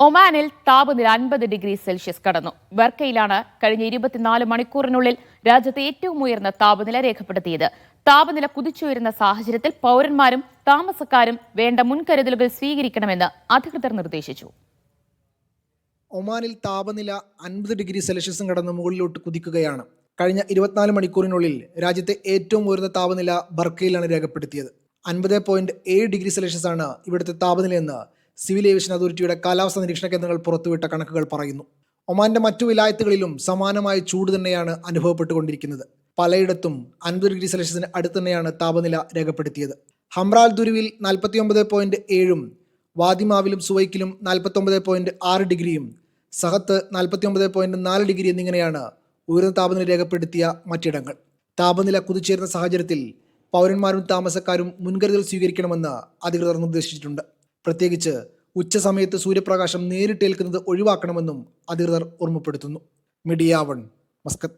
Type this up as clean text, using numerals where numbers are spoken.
ഒമാനിൽ താപനില 50 degree Celsius കടന്നു. ബർക്കയിലാണ് കഴിഞ്ഞ 24 മണിക്കൂറിനുള്ളിൽ രാജ്യത്തെ ഏറ്റവും ഉയർന്ന താപനില രേഖപ്പെടുത്തിയത്. താപനില കുതിച്ചുയരുന്ന സാഹചര്യത്തിൽ പൗരന്മാരും താമസക്കാരും വേണ്ട മുൻകരുതലുകൾ സ്വീകരിക്കണമെന്ന് അധികൃതർ നിർദ്ദേശിച്ചു. ഒമാനിൽ താപനില 50 ഡിഗ്രി സെൽഷ്യസും കടന്ന് മുകളിലോട്ട് കുതിക്കുകയാണ്. കഴിഞ്ഞ 24 മണിക്കൂറിനുള്ളിൽ രാജ്യത്തെ ഏറ്റവും ഉയർന്ന താപനില ബർക്കയിലാണ് രേഖപ്പെടുത്തിയത്. 50.7 ഡിഗ്രി സെൽഷ്യസ് ആണ് ഇവിടുത്തെ താപനിലയെന്ന് സിവിൽ ഏവിയേഷൻ അതോറിറ്റിയുടെ കാലാവസ്ഥാ നിരീക്ഷണ കേന്ദ്രങ്ങൾ പുറത്തുവിട്ട കണക്കുകൾ പറയുന്നു. ഒമാന്റെ മറ്റു വിലായത്തുകളിലും സമാനമായ ചൂട് തന്നെയാണ് അനുഭവപ്പെട്ടുകൊണ്ടിരിക്കുന്നത്. പലയിടത്തും 50 ഡിഗ്രി സെൽഷ്യസിന് അടുത്ത് തന്നെയാണ് താപനില രേഖപ്പെടുത്തിയത്. ഹംറാൽ ദുരുവിൽ 49.7ഉം വാദിമാവിലും സുവൈക്കിലും 49.6 ഡിഗ്രിയും സഹത്ത് 49.4 ഡിഗ്രി എന്നിങ്ങനെയാണ് ഉയർന്ന താപനില രേഖപ്പെടുത്തിയ മറ്റിടങ്ങൾ. താപനില കുതിച്ചേരുന്ന സാഹചര്യത്തിൽ പൗരന്മാരും താമസക്കാരും മുൻകരുതൽ സ്വീകരിക്കണമെന്ന് അധികൃതർ നിർദ്ദേശിച്ചിട്ടുണ്ട്. പ്രത്യേകിച്ച് ഉച്ചസമയത്ത് സൂര്യപ്രകാശം നേരിട്ടേൽക്കുന്നത് ഒഴിവാക്കണമെന്നും അധികൃതർ ഓർമ്മപ്പെടുത്തുന്നു. Media 1, Muscat.